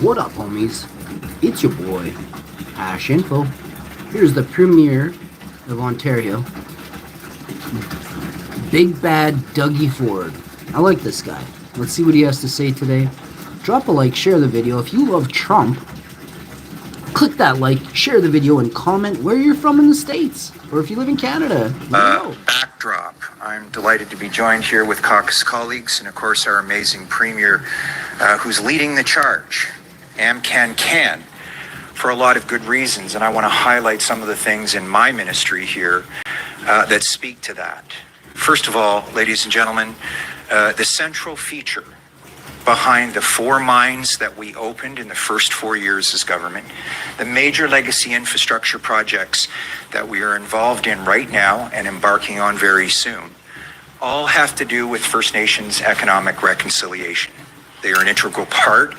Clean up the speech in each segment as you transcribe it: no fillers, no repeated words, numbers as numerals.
What up, homies? It's your boy, Ash Info. Here's the Premier of Ontario, Big Bad Dougy Ford. I like this guy. Let's see what he has to say today. Drop a like, share the video. If you love Trump, click that like, share the video, and comment where you're from in the States. Or if you live in Canada. Backdrop. I'm delighted to be joined here with caucus colleagues and, of course, our amazing Premier who's leading the charge. AmCan can, for a lot of good reasons, and I want to highlight some of the things in my ministry here that speak to that. First of all, ladies and gentlemen, the central feature behind the 4 mines that we opened in the first 4 years as government, the major legacy infrastructure projects that we are involved in right now and embarking on very soon, all have to do with First Nations economic reconciliation. They are an integral part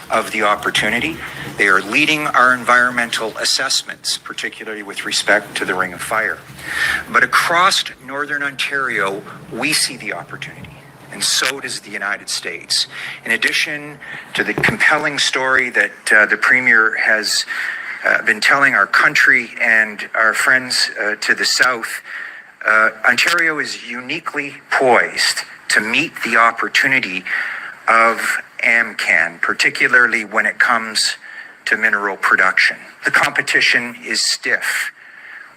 of the opportunity. They are leading our environmental assessments, particularly with respect to the Ring of Fire. But across Northern Ontario, we see the opportunity, and so does the United States. In addition to the compelling story that the Premier has been telling our country and our friends to the south, Ontario is uniquely poised to meet the opportunity of AmCan, particularly when it comes to mineral production. The competition is stiff,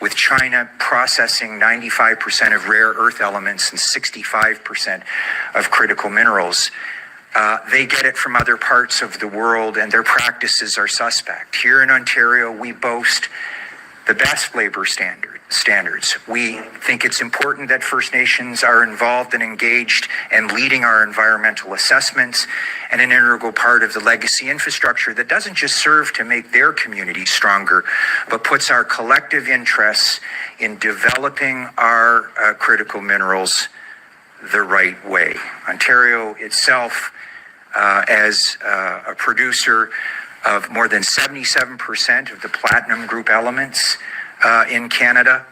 with China processing 95% of rare earth elements and 65% of critical minerals. They get it from other parts of the world, and their practices are suspect. Here in Ontario, we boast the best labor standards. We think it's important that First Nations are involved and engaged and leading our environmental assessments, and an integral part of the legacy infrastructure that doesn't just serve to make their communities stronger, but puts our collective interests in developing our critical minerals the right way. Ontario itself, as a producer of more than 77% of the platinum group elements in Canada,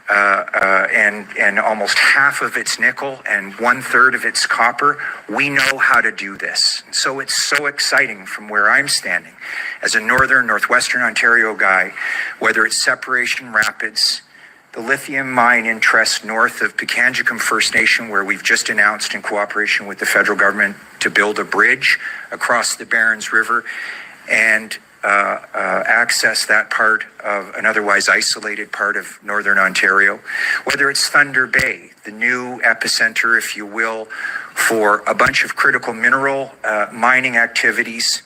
and almost half of its nickel and 1/3 of its copper, we know how to do this. So it's so exciting from where I'm standing as a northwestern Ontario guy, whether it's Separation Rapids, the lithium mine interests north of Pikangikum First Nation, where we've just announced in cooperation with the federal government to build a bridge across the Barons River and access that part of an otherwise isolated part of Northern Ontario, whether it's Thunder Bay, the new epicenter, if you will, for a bunch of critical mineral mining activities,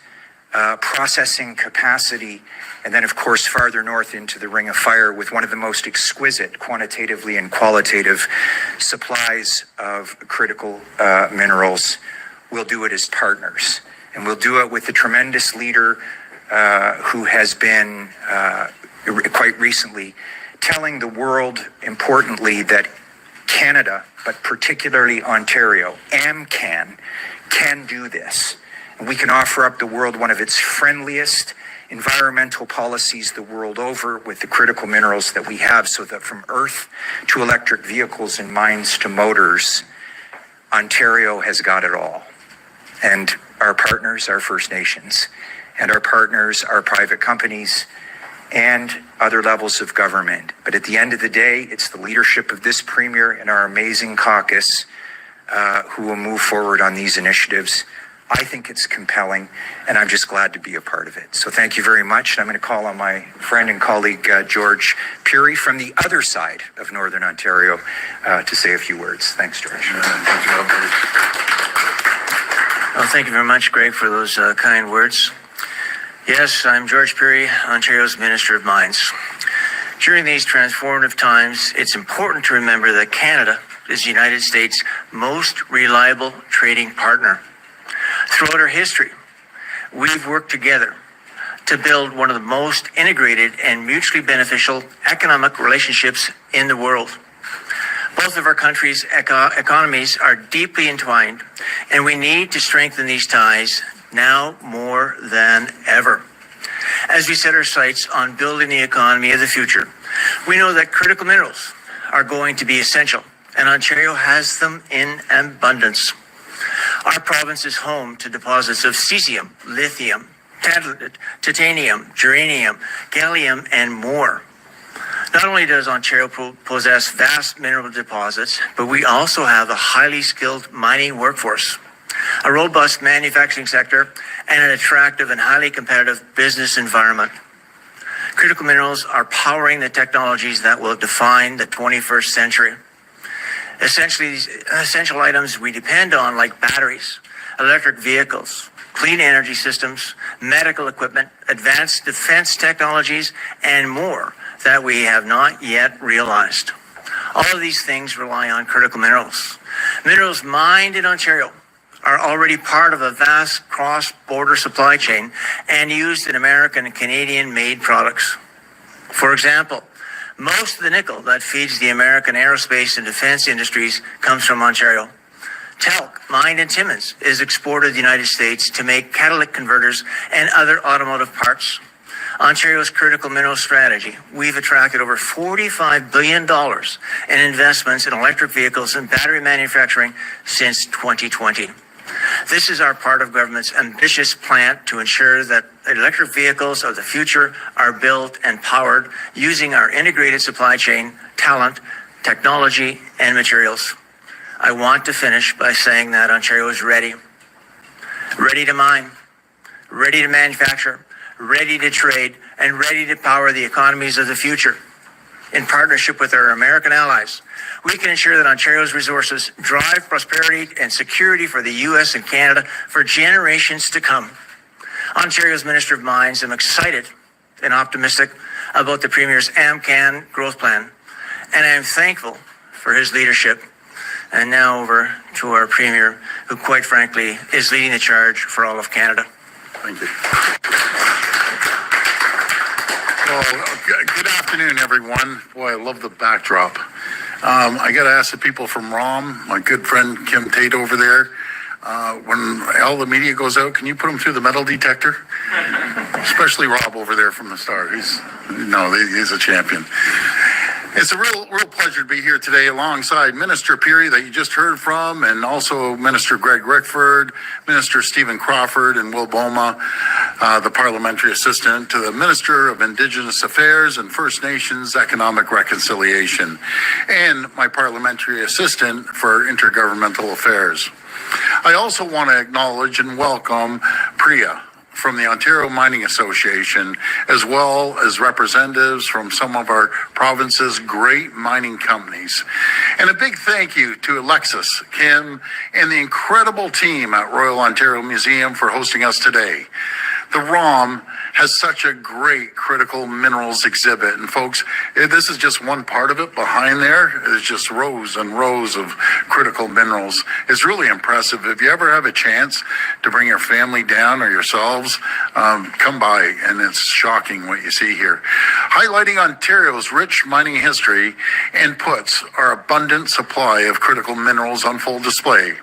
processing capacity, and then, of course, farther north into the Ring of Fire with one of the most exquisite quantitatively and qualitative supplies of critical minerals. We'll do it as partners, and we'll do it with the tremendous leader who has been quite recently telling the world importantly that Canada, but particularly Ontario, AmCan, can do this. And we can offer up the world one of its friendliest environmental policies the world over with the critical minerals that we have, so that from earth to electric vehicles and mines to motors, Ontario has got it all. And our partners are First Nations. And our partners are private companies and other levels of government. But at the end of the day, it's the leadership of this Premier and our amazing caucus who will move forward on these initiatives. I think it's compelling, and I'm just glad to be a part of it. So thank you very much. And I'm going to call on my friend and colleague, George Puri, from the other side of Northern Ontario to say a few words. Thanks, George. Thank you, Albert. Well, thank you very much, Greg, for those kind words. Yes, I'm George Puri, Ontario's Minister of Mines. During these transformative times, it's important to remember that Canada is the United States' most reliable trading partner. Throughout our history, we've worked together to build one of the most integrated and mutually beneficial economic relationships in the world. Both of our countries' economies are deeply entwined, and we need to strengthen these ties now more than ever. As we set our sights on building the economy of the future, we know that critical minerals are going to be essential, and Ontario has them in abundance. Our province is home to deposits of cesium, lithium, titanium, germanium, gallium, and more. Not only does Ontario possess vast mineral deposits, but we also have a highly skilled mining workforce, a robust manufacturing sector, and an attractive and highly competitive business environment. Critical minerals are powering the technologies that will define the 21st century. Essentially, essential items we depend on, like batteries, electric vehicles, clean energy systems, medical equipment, advanced defense technologies, and more that we have not yet realized. All of these things rely on critical minerals. Minerals mined in Ontario are already part of a vast cross-border supply chain and used in American and Canadian-made products. For example, most of the nickel that feeds the American aerospace and defense industries comes from Ontario. Talc, mined in Timmins, is exported to the United States to make catalytic converters and other automotive parts. Ontario's critical mineral strategy, we've attracted over $45 billion in investments in electric vehicles and battery manufacturing since 2020. This is our part of government's ambitious plan to ensure that electric vehicles of the future are built and powered using our integrated supply chain, talent, technology, and materials. I want to finish by saying that Ontario is ready. Ready to mine, ready to manufacture, ready to trade, and ready to power the economies of the future. In partnership with our American allies, we can ensure that Ontario's resources drive prosperity and security for the U.S. and Canada for generations to come. Ontario's Minister of Mines, I'm excited and optimistic about the Premier's AMCAN growth plan, and I am thankful for his leadership. And now over to our Premier, who quite frankly is leading the charge for all of Canada. Thank you. Well, good afternoon, everyone. Boy, I love the backdrop. I got to ask the people from ROM, my good friend Kim Tate over there, when all the media goes out, can you put them through the metal detector? Especially Rob over there from the start. He's a champion. It's a real pleasure to be here today alongside Minister Peary that you just heard from, and also Minister Greg Rickford, Minister Stephen Crawford, and Will Boma, the Parliamentary Assistant to the Minister of Indigenous Affairs and First Nations Economic Reconciliation, and my Parliamentary Assistant for Intergovernmental Affairs. I also want to acknowledge and welcome Priya from the Ontario Mining Association, as well as representatives from some of our province's great mining companies. And a big thank you to Alexis, Kim, and the incredible team at Royal Ontario Museum for hosting us today. The ROM has such a great critical minerals exhibit. And folks, this is just one part of it. Behind there is just rows and rows of critical minerals. It's really impressive. If you ever have a chance to bring your family down or yourselves, come by, and it's shocking what you see here. Highlighting Ontario's rich mining history and puts our abundant supply of critical minerals on full display.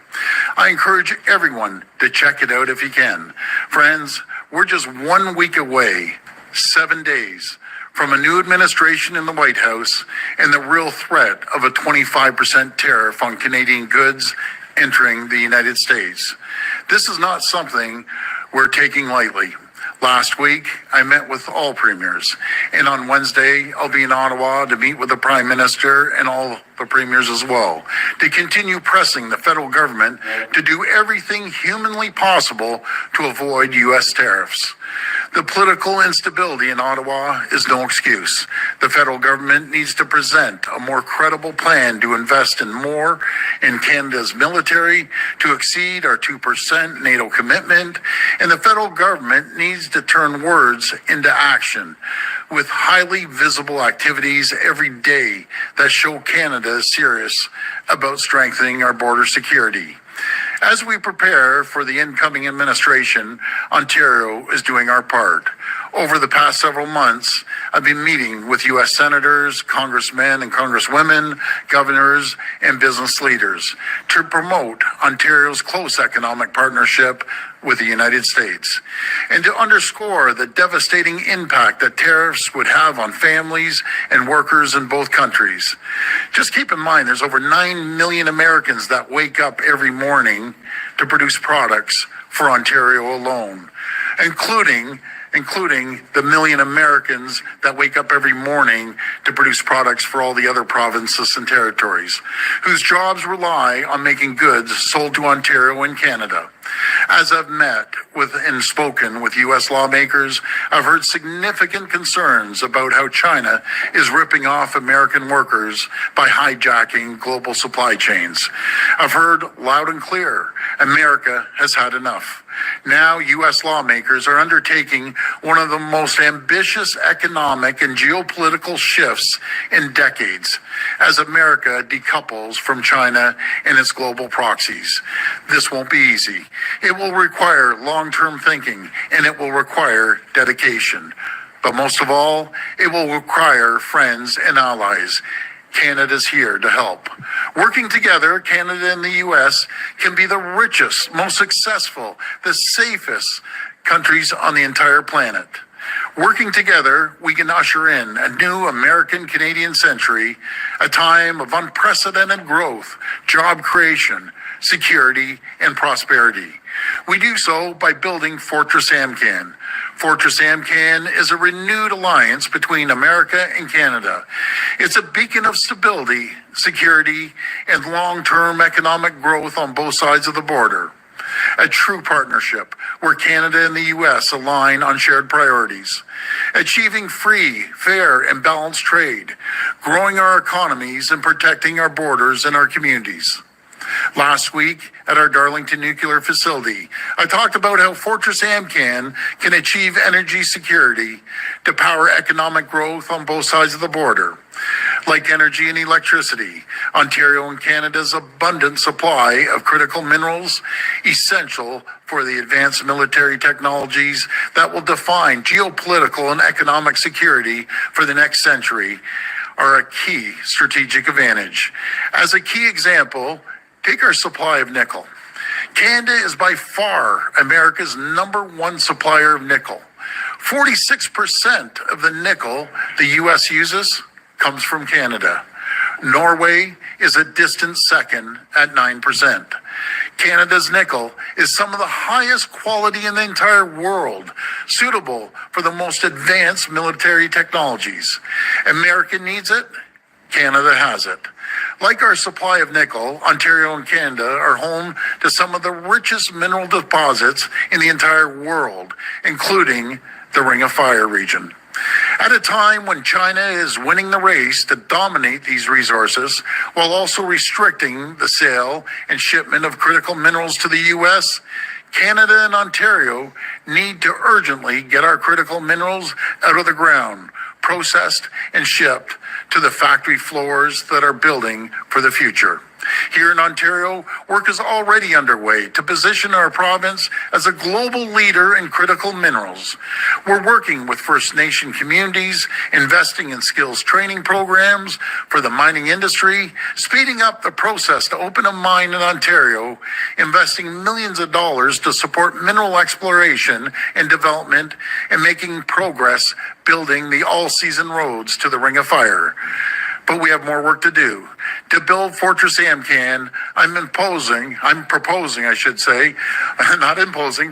I encourage everyone to check it out if you can. Friends, we're just 1 week away, 7 days, from a new administration in the White House and the real threat of a 25% tariff on Canadian goods entering the United States. This is not something we're taking lightly. Last week, I met with all premiers, and on Wednesday, I'll be in Ottawa to meet with the Prime Minister and all the premiers as well, to continue pressing the federal government to do everything humanly possible to avoid U.S. tariffs. The political instability in Ottawa is no excuse. The federal government needs to present a more credible plan to invest in more in Canada's military, to exceed our 2% NATO commitment, and the federal government needs to turn words into action with highly visible activities every day that show Canada is serious about strengthening our border security. As we prepare for the incoming administration, Ontario is doing our part. Over the past several months, I've been meeting with U.S. senators, congressmen and congresswomen, governors, and business leaders to promote Ontario's close economic partnership with the United States, and to underscore the devastating impact that tariffs would have on families and workers in both countries. Just keep in mind, there's over 9 million Americans that wake up every morning to produce products for Ontario alone. including the million Americans that wake up every morning to produce products for all the other provinces and territories, whose jobs rely on making goods sold to Ontario and Canada. As I've met with and spoken with U.S. lawmakers, I've heard significant concerns about how China is ripping off American workers by hijacking global supply chains. I've heard loud and clear, America has had enough. Now, U.S. lawmakers are undertaking one of the most ambitious economic and geopolitical shifts in decades as America decouples from China and its global proxies. This won't be easy. It will require long-term thinking, and it will require dedication. But most of all, it will require friends and allies. Canada's here to help. Working together, Canada and the U.S. can be the richest, most successful, the safest countries on the entire planet. Working together, we can usher in a new American-Canadian century, a time of unprecedented growth, job creation, security, and prosperity. We do so by building Fortress AMCAN. Fortress AMCAN is a renewed alliance between America and Canada. It's a beacon of stability, security, and long-term economic growth on both sides of the border. A true partnership where Canada and the U.S. align on shared priorities, achieving free, fair, and balanced trade, growing our economies, and protecting our borders and our communities. Last week at our Darlington nuclear facility, I talked about how Fortress AMCAN can achieve energy security to power economic growth on both sides of the border. Like energy and electricity, Ontario and Canada's abundant supply of critical minerals, essential for the advanced military technologies that will define geopolitical and economic security for the next century, are a key strategic advantage. As a key example, take our supply of nickel. Canada is by far America's #1 supplier of nickel. 46% of the nickel the U.S. uses comes from Canada. Norway is a distant second at 9%. Canada's nickel is some of the highest quality in the entire world, suitable for the most advanced military technologies. America needs it, Canada has it. Like our supply of nickel, Ontario and Canada are home to some of the richest mineral deposits in the entire world, including the Ring of Fire region. At a time when China is winning the race to dominate these resources, while also restricting the sale and shipment of critical minerals to the U.S., Canada and Ontario need to urgently get our critical minerals out of the ground, processed and shipped to the factory floors that are building for the future. Here in Ontario, work is already underway to position our province as a global leader in critical minerals. We're working with First Nation communities, investing in skills training programs for the mining industry, speeding up the process to open a mine in Ontario, investing millions of dollars to support mineral exploration and development, and making progress building the all-season roads to the Ring of Fire. But we have more work to do. To build Fortress AMCAN,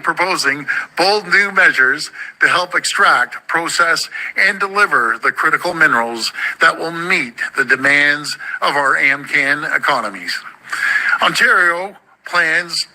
proposing bold new measures to help extract, process, and deliver the critical minerals that will meet the demands of our AMCAN economies. Ontario plans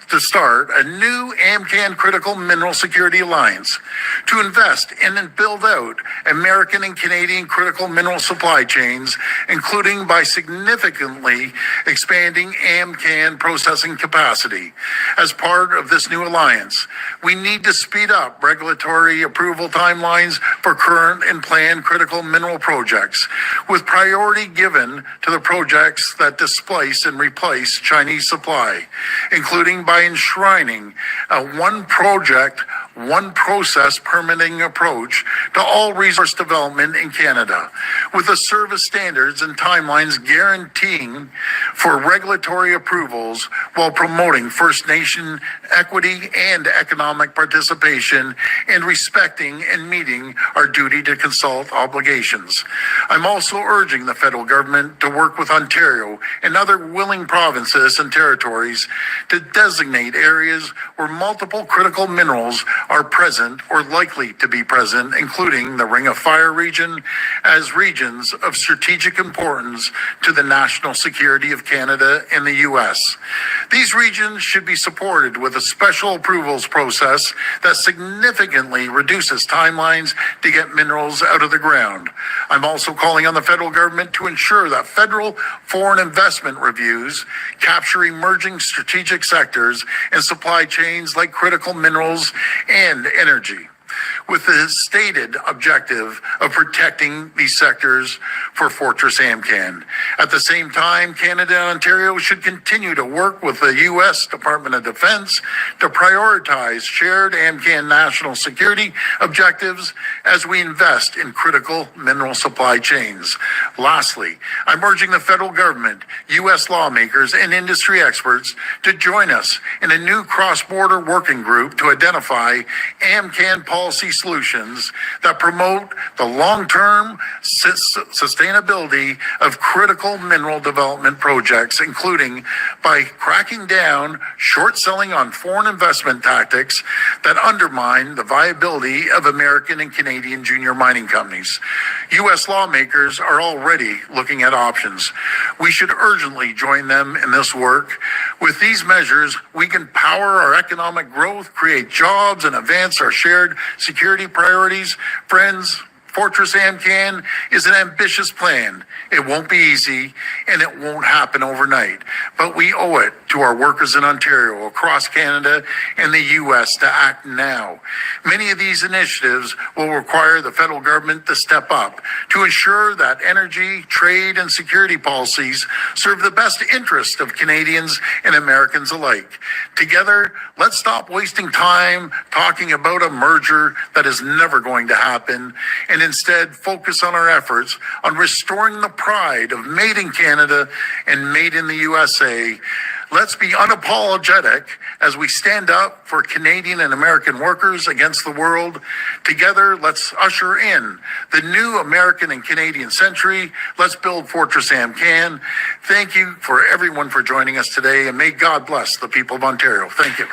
to start a new AMCAN Critical Mineral Security Alliance to invest in and build out American and Canadian critical mineral supply chains, including by significantly expanding AMCAN processing capacity. As part of this new alliance, we need to speed up regulatory approval timelines for current and planned critical mineral projects, with priority given to the projects that displace and replace Chinese supply, including by enshrining a one project, one process permitting approach to to all resource development in Canada, with the service standards and timelines guaranteeing for regulatory approvals while promoting First Nation equity and economic participation and respecting and meeting our duty to consult obligations. I'm also urging the federal government to work with Ontario and other willing provinces and territories to designate areas where multiple critical minerals are present or likely to be present, including the Ring of Fire region, as regions of strategic importance to the national security of Canada and the U.S. These regions should be supported with a special approvals process that significantly reduces timelines to get minerals out of the ground. I'm also calling on the federal government to ensure that federal foreign investment reviews capture emerging strategic sectors and supply chains like critical minerals and energy, with the stated objective of protecting these sectors for Fortress AMCAN. At the same time, Canada and Ontario should continue to work with the U.S. Department of Defense to prioritize shared AMCAN national security objectives as we invest in critical mineral supply chains. Lastly, I'm urging the federal government, U.S. lawmakers, and industry experts to join us in a new cross-border working group to identify AMCAN policy solutions that promote the long-term sustainability of critical mineral development projects, including by cracking down short selling on foreign investment tactics that undermine the viability of American and Canadian junior mining companies. U.S. lawmakers are already looking at options. We should urgently join them in this work. With these measures, we can power our economic growth, create jobs, and advance our shared security priorities. Friends, Fortress AMCAN is an ambitious plan. It won't be easy, and it won't happen overnight. But we owe it to our workers in Ontario, across Canada, and the U.S. to act now. Many of these initiatives will require the federal government to step up to ensure that energy, trade, and security policies serve the best interest of Canadians and Americans alike. Together, let's stop wasting time talking about a merger that is never going to happen, and instead focus on our efforts on restoring the pride of Made in Canada and Made in the USA. Let's be unapologetic as we stand up for Canadian and American workers against the world. Together, let's usher in the new American and Canadian century. Let's build Fortress AMCAN. Thank you for everyone for joining us today, and may God bless the people of Ontario. Thank you.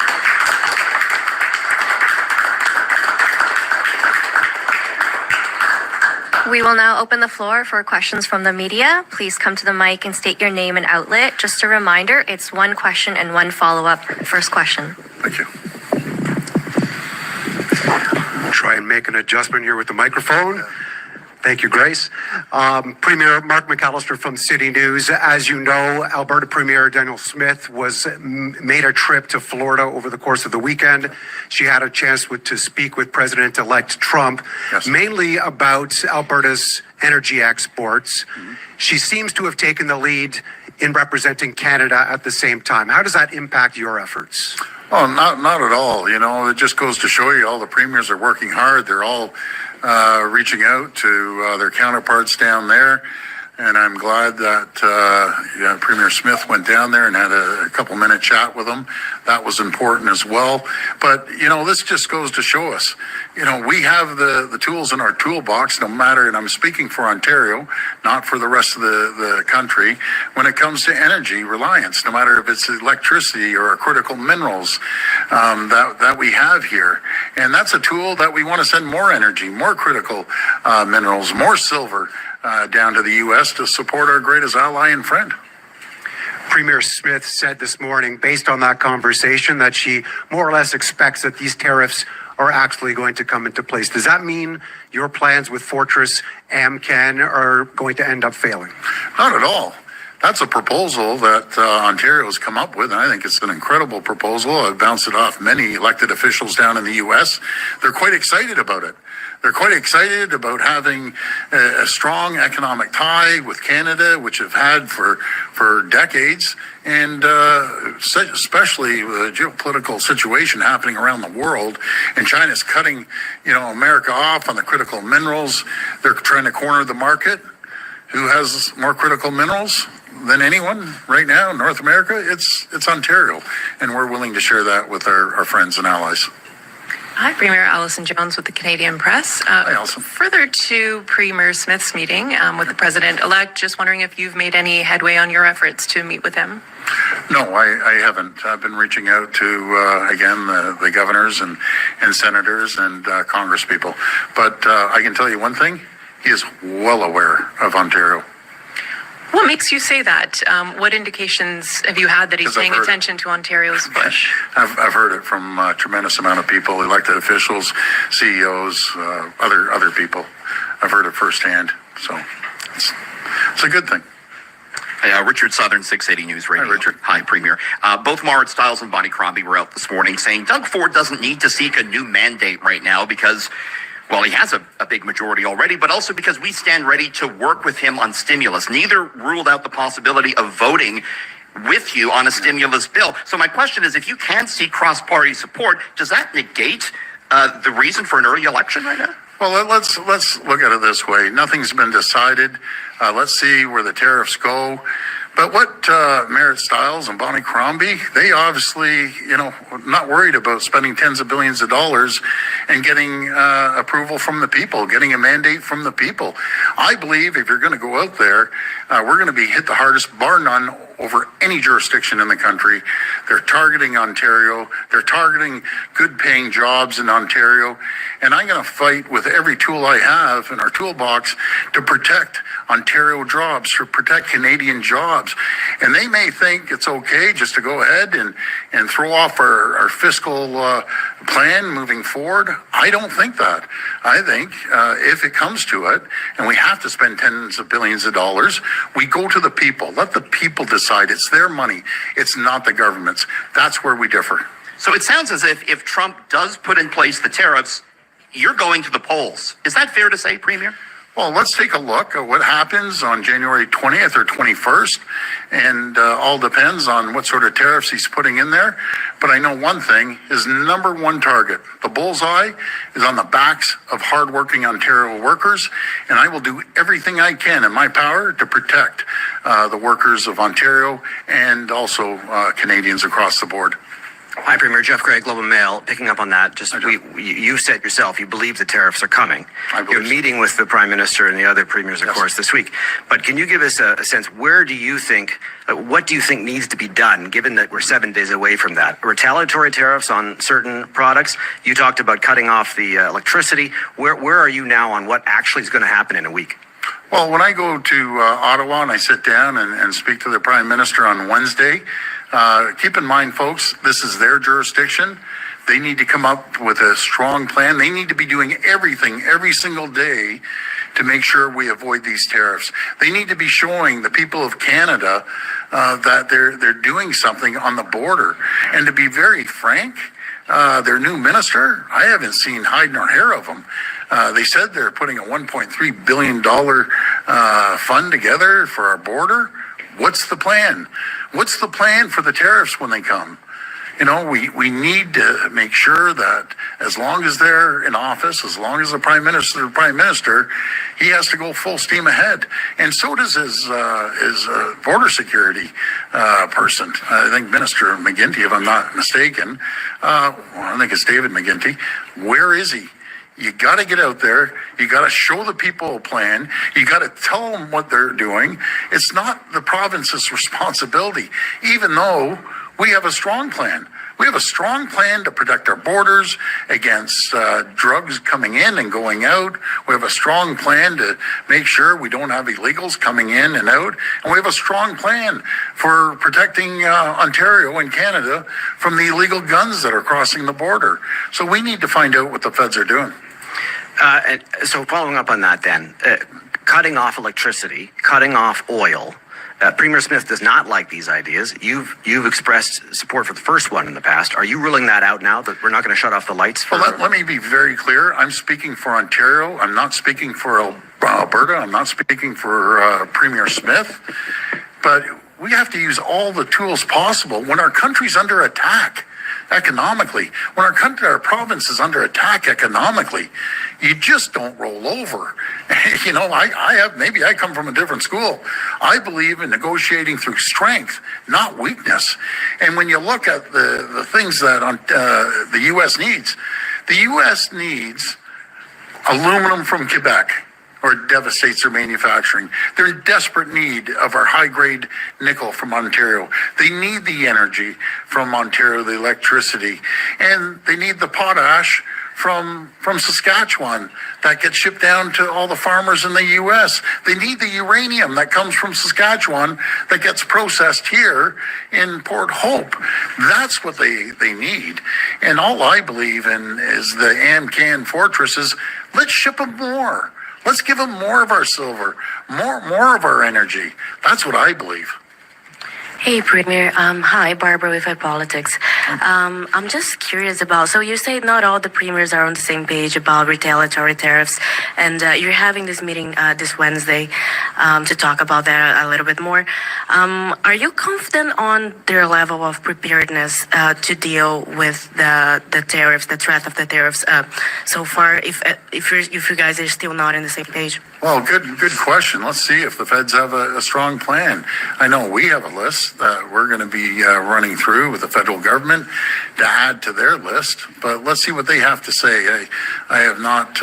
We will now open the floor for questions from the media. Please come to the mic and state your name and outlet. Just a reminder, it's one question and one follow-up. First question. Thank you. Try and make an adjustment here with the microphone. Thank you, Grace. Premier Mark McAllister from City News. As you know, Alberta Premier Danielle Smith made a trip to Florida over the course of the weekend. She had a chance to speak with President-elect Trump, yes, mainly about Alberta's energy exports. Mm-hmm. She seems to have taken the lead in representing Canada at the same time. How does that impact your efforts? Oh, not at all. You know, it just goes to show you all the premiers are working hard. They're all reaching out to their counterparts down there. And I'm glad that Premier Smith went down there and had a couple-minute chat with them. That was important as well. But, you know, this just goes to show us, you know, we have the tools in our toolbox, no matter, and I'm speaking for Ontario, not for the rest of the country, when it comes to energy reliance, no matter if it's electricity or critical minerals that we have here. And that's a tool that we want to send more energy, more critical minerals, more silver down to the U.S. to support our greatest ally and friend. Premier Smith said this morning, based on that conversation, that she more or less expects that these tariffs are actually going to come into place. Does that mean your plans with Fortress AMCAN are going to end up failing? Not at all. That's a proposal that Ontario's come up with, and I think it's an incredible proposal. I've bounced it off many elected officials down in the U.S. They're quite excited about it. They're quite excited about having a strong economic tie with Canada, which have had for decades, and especially the geopolitical situation happening around the world, and China's cutting, America off on the critical minerals. They're trying to corner the market. Who has more critical minerals than anyone right now in North America? It's Ontario, and we're willing to share that with our friends and allies. Hi, Premier Alison Jones with the Canadian Press. Hi, Alison. Further to Premier Smith's meeting with the President-elect, just wondering if you've made any headway on your efforts to meet with him. No, I haven't. I've been reaching out to, again, the governors and senators and Congress people. But I can tell you one thing, he is well aware of Ontario. What makes you say that? What indications have you had that he's paying attention to Ontario's push? I've heard it from a tremendous amount of people, elected officials, CEOs, other people. I've heard it firsthand, so it's a good thing. Richard Southern, 680 News Radio. Hi, Richard. Hi, Premier. Both Marit Stiles and Bonnie Crombie were out this morning saying Doug Ford doesn't need to seek a new mandate right now because, well, he has a big majority already, but also because we stand ready to work with him on stimulus. Neither ruled out the possibility of voting with you on a stimulus bill. So my question is, if you can see cross-party support, does that negate the reason for an early election right now? Well, let's look at it this way. Nothing's been decided. Let's see where the tariffs go. But what Marit Stiles and Bonnie Crombie, they obviously, not worried about spending tens of billions of dollars and getting approval from the people, getting a mandate from the people. I believe if you're going to go out there, we're going to be hit the hardest, bar none, over any jurisdiction in the country. They're targeting Ontario. They're targeting good-paying jobs in Ontario. And I'm going to fight with every tool I have in our toolbox to protect Ontario jobs, to protect Canadian jobs. And they may think it's okay just to go ahead and throw off our fiscal plan moving forward. I don't think that. I think if it comes to it, and we have to spend tens of billions of dollars, we go to the people. Let the people decide. It's their money. It's not the government's. That's where we differ. So it sounds as if Trump does put in place the tariffs, you're going to the polls. Is that fair to say, Premier? Well, let's take a look at what happens on January 20th or 21st, and all depends on what sort of tariffs he's putting in there. But I know one thing, his number one target, the bullseye, is on the backs of hardworking Ontario workers, and I will do everything I can in my power to protect the workers of Ontario and also Canadians across the board. Hi, Premier. Jeff Gray, Global Mail. Picking up on that, you said yourself you believe the tariffs are coming. You're meeting with the Prime Minister and the other premiers, of course, this week. But can you give us a sense, what do you think needs to be done, given that we're 7 days away from that? Retaliatory tariffs on certain products. You talked about cutting off the electricity. Where are you now on what actually is going to happen in a week? Well, when I go to Ottawa and I sit down and speak to the Prime Minister on Wednesday, keep in mind, folks, this is their jurisdiction. They need to come up with a strong plan. They need to be doing everything every single day to make sure we avoid these tariffs. They need to be showing the people of Canada that they're doing something on the border. And to be very frank, their new minister, I haven't seen hide nor hair of them. They said they're putting a $1.3 billion fund together for our border. What's the plan? What's the plan for the tariffs when they come? We need to make sure that as long as they're in office, as long as the Prime Minister, he has to go full steam ahead. And so does his border security person. I think Minister McGuinty, if I'm not mistaken. I think it's David McGuinty. Where is he? You got to get out there. You got to show the people a plan. You got to tell them what they're doing. It's not the province's responsibility, even though we have a strong plan. We have a strong plan to protect our borders against drugs coming in and going out. We have a strong plan to make sure we don't have illegals coming in and out. And we have a strong plan for protecting Ontario and Canada from the illegal guns that are crossing the border. So we need to find out what the feds are doing. So following up on that then, cutting off electricity, cutting off oil, Premier Smith does not like these ideas. You've expressed support for the first one in the past. Are you ruling that out now, that we're not going to shut off the lights? For Well, let me be very clear. I'm speaking for Ontario. I'm not speaking for Alberta. I'm not speaking for Premier Smith. But we have to use all the tools possible when our country's under attack economically, when our province is under attack economically. You just don't roll over. You know, maybe I come from a different school. I believe in negotiating through strength, not weakness. And when you look at the things that the U.S. needs, the U.S. needs aluminum from Quebec, or devastates their manufacturing. They're in desperate need of our high-grade nickel from Ontario. They need the energy from Ontario, the electricity, and they need the potash from Saskatchewan that gets shipped down to all the farmers in the U.S. They need the uranium that comes from Saskatchewan that gets processed here in Port Hope. That's what they need. And all I believe in is the AMCAN fortresses. Let's ship them more. Let's give them more of our silver, more of our energy. That's what I believe. Hey, Premier. Hi, Barbara with Politics. I'm just curious about, so you say not all the premiers are on the same page about retaliatory tariffs, and you're having this meeting this Wednesday to talk about that a little bit more. Are you confident on their level of preparedness to deal with the tariffs, the threat of the tariffs so far, if you guys are still not on the same page? Well, good question. Let's see if the feds have a strong plan. I know we have a list that we're going to be running through with the federal government to add to their list, but let's see what they have to say. I have not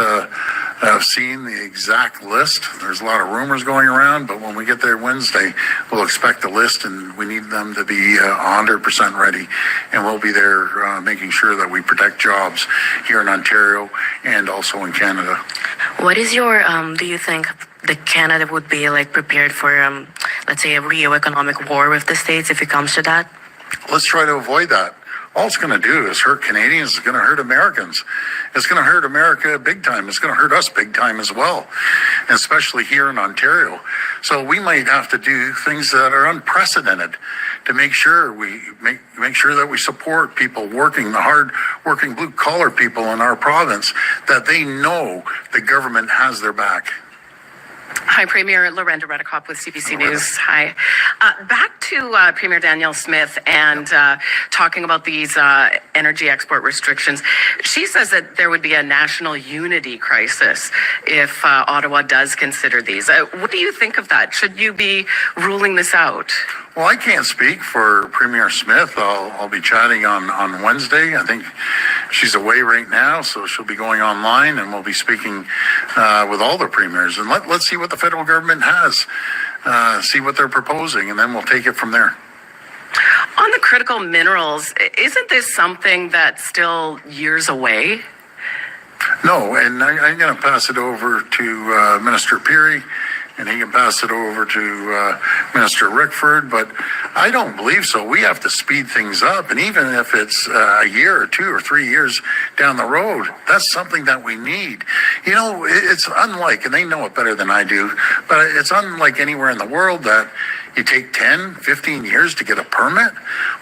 seen the exact list. There's a lot of rumors going around, but when we get there Wednesday, we'll expect a list, and we need them to be 100% ready, and we'll be there making sure that we protect jobs here in Ontario and also in Canada. What is your, do you think the Canada would be like prepared for, let's say, a real economic war with the States if it comes to that? Let's try to avoid that. All it's going to do is hurt Canadians. It's going to hurt Americans. It's going to hurt America big time. It's going to hurt us big time as well, and especially here in Ontario. So we might have to do things that are unprecedented to make sure we make sure that we support people working, the hard-working blue-collar people in our province, that they know the government has their back. Hi, Premier. Lorenda Redekop with CBC News. Hi. Back to Premier Danielle Smith and talking about these energy export restrictions. She says that there would be a national unity crisis if Ottawa does consider these. What do you think of that? Should you be ruling this out? Well, I can't speak for Premier Smith. I'll be chatting on Wednesday. I think she's away right now, so she'll be going online, and we'll be speaking with all the premiers. And let's see what the federal government has, see what they're proposing, and then we'll take it from there. On the critical minerals, isn't this something that's still years away? No, and I'm going to pass it over to Minister Peary, and he can pass it over to Minister Rickford, but I don't believe so. We have to speed things up, and even if it's a year or 2 or 3 years down the road, that's something that we need. You know, it's unlike, and they know it better than I do, but it's unlike anywhere in the world that you take 10, 15 years to get a permit.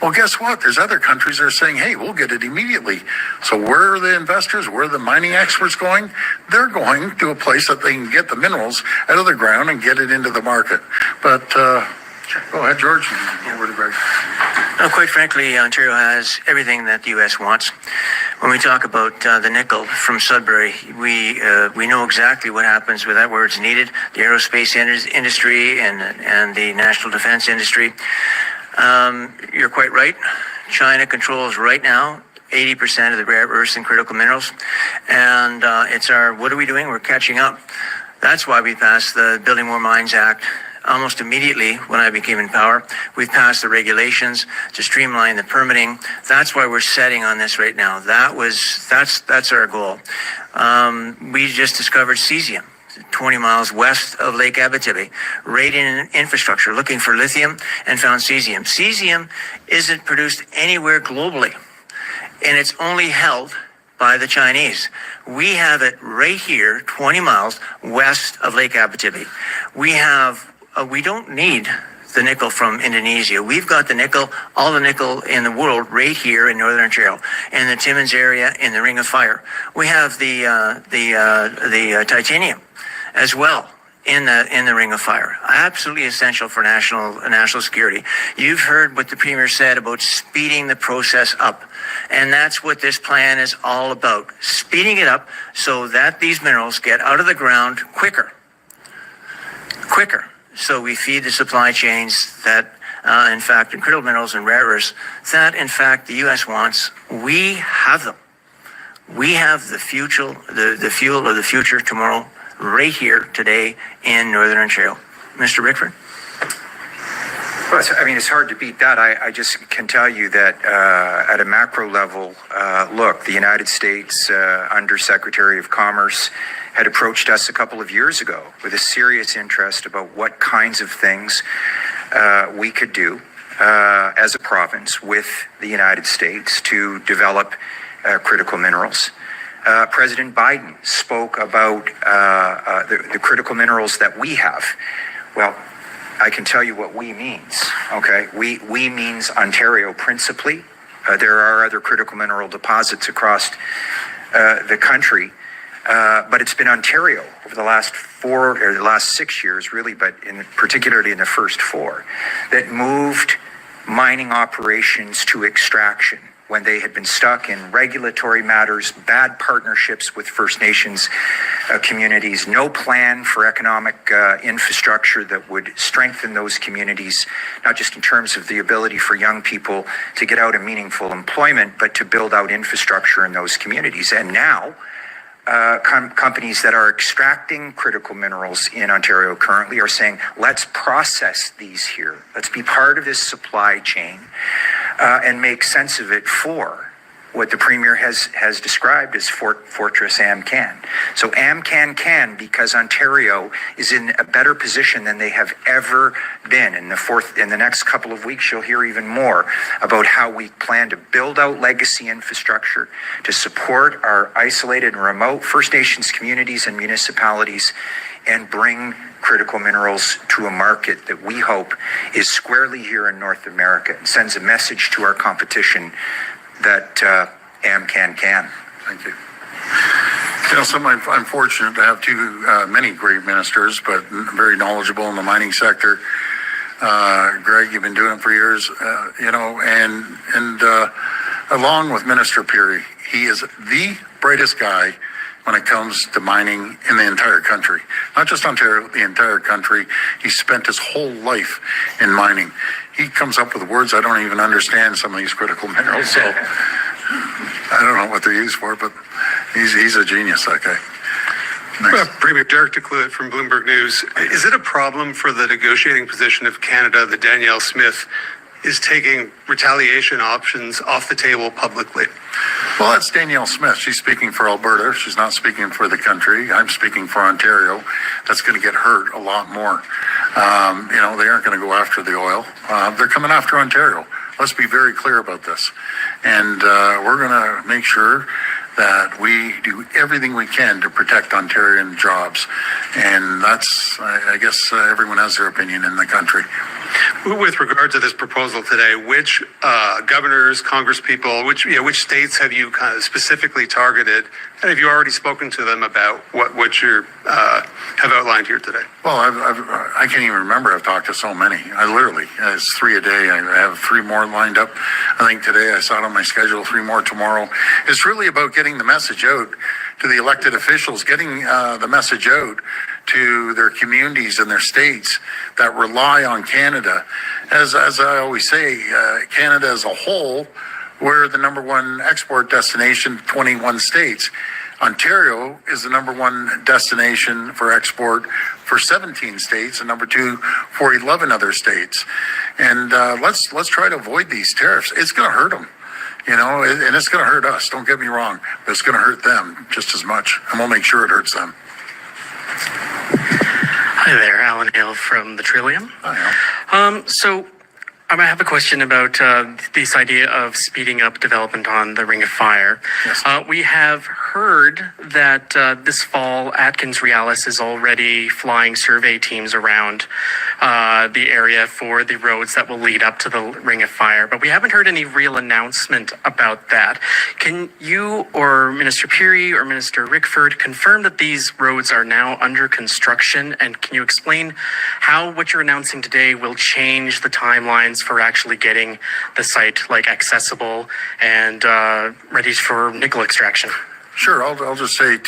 Well, guess what? There's other countries that are saying, hey, we'll get it immediately. So where are the investors? Where are the mining experts going? They're going to a place that they can get the minerals out of the ground and get it into the market. But go ahead, George. Over to Greg. No, quite frankly, Ontario has everything that the U.S. wants. When we talk about the nickel from Sudbury, we know exactly what happens with that, where it's needed. The aerospace industry and the national defense industry. You're quite right. China controls right now 80% of the rare earths and critical minerals, and what are we doing? We're catching up. That's why we passed the Building More Mines Act. Almost immediately when I became in power, we've passed the regulations to streamline the permitting. That's why we're setting on this right now. That's our goal. We just discovered cesium 20 miles west of Lake Abitibi, right in infrastructure, looking for lithium, and found cesium. Cesium isn't produced anywhere globally, and it's only held by the Chinese. We have it right here, 20 miles west of Lake Abitibi. We don't need the nickel from Indonesia. We've got the nickel, all the nickel in the world right here in Northern Ontario, in the Timmins area, in the Ring of Fire. We have the titanium as well in the Ring of Fire. Absolutely essential for national security. You've heard what the Premier said about speeding the process up. And that's what this plan is all about. Speeding it up so that these minerals get out of the ground quicker. So we feed the supply chains that, in fact, in critical minerals and rare earths, that, in fact, the U.S. wants. We have them. We have the fuel of the future tomorrow, right here, today, in Northern Ontario. Mr. Rickford? Well, it's hard to beat that. I just can tell you that at a macro level, look, the United States Under Secretary of Commerce had approached us a couple of years ago with a serious interest about what kinds of things we could do as a province with the United States to develop critical minerals. President Biden spoke about the critical minerals that we have. Well, I can tell you what we means, okay? We means Ontario principally. There are other critical mineral deposits across the country, but it's been Ontario over the last 6 years, really, but particularly in the first 4, that moved mining operations to extraction when they had been stuck in regulatory matters, bad partnerships with First Nations communities, no plan for economic infrastructure that would strengthen those communities, not just in terms of the ability for young people to get out of meaningful employment, but to build out infrastructure in those communities. And now, companies that are extracting critical minerals in Ontario currently are saying, let's process these here. Let's be part of this supply chain and make sense of it for what the Premier has described as Fortress AmCan. So AmCan can, because Ontario is in a better position than they have ever been. In the next couple of weeks, you'll hear even more about how we plan to build out legacy infrastructure to support our isolated and remote First Nations communities and municipalities and bring critical minerals to a market that we hope is squarely here in North America and sends a message to our competition that AmCan can. Thank you. I'm fortunate to have many great ministers, but very knowledgeable in the mining sector. Greg, you've been doing it for years, and along with Minister Peary, he is the brightest guy when it comes to mining in the entire country. Not just Ontario, the entire country. He spent his whole life in mining. He comes up with words I don't even understand, some of these critical minerals, so I don't know what they're used for, but he's a genius, that guy. Premier Derek DeCluet from Bloomberg News. Is it a problem for the negotiating position of Canada that Danielle Smith is taking retaliation options off the table publicly? Well, that's Danielle Smith. She's speaking for Alberta. She's not speaking for the country. I'm speaking for Ontario. That's going to get hurt a lot more. They aren't going to go after the oil. They're coming after Ontario. Let's be very clear about this. And we're going to make sure that we do everything we can to protect Ontarian jobs. And that's, I guess, everyone has their opinion in the country. With regard to this proposal today, which governors, congresspeople, which states have you kind of specifically targeted? And have you already spoken to them about what you have outlined here today? Well, I can't even remember. I've talked to so many. It's 3 a day. I have 3 more lined up. I think today I saw it on my schedule, 3 more tomorrow. It's really about getting the message out to the elected officials, getting the message out to their communities and their states that rely on Canada. As I always say, Canada as a whole, we're the number 1 export destination, 21 states. Ontario is the number 1 destination for export for 17 states and number 2 for 11 other states. And let's try to avoid these tariffs. It's going to hurt them. And it's going to hurt us, don't get me wrong, but it's going to hurt them just as much, and we'll make sure it hurts them. Hi there, Alan Hale from the Trillium. Hi, So I have a question about this idea of speeding up development on the Ring of Fire. Yes. We have heard that this fall, Atkins Realis is already flying survey teams around the area for the roads that will lead up to the Ring of Fire, but we haven't heard any real announcement about that. Can you or Minister Peary or Minister Rickford confirm that these roads are now under construction, and can you explain how what you're announcing today will change the timelines for actually getting the site accessible and ready for nickel extraction? Sure, I'll just say 2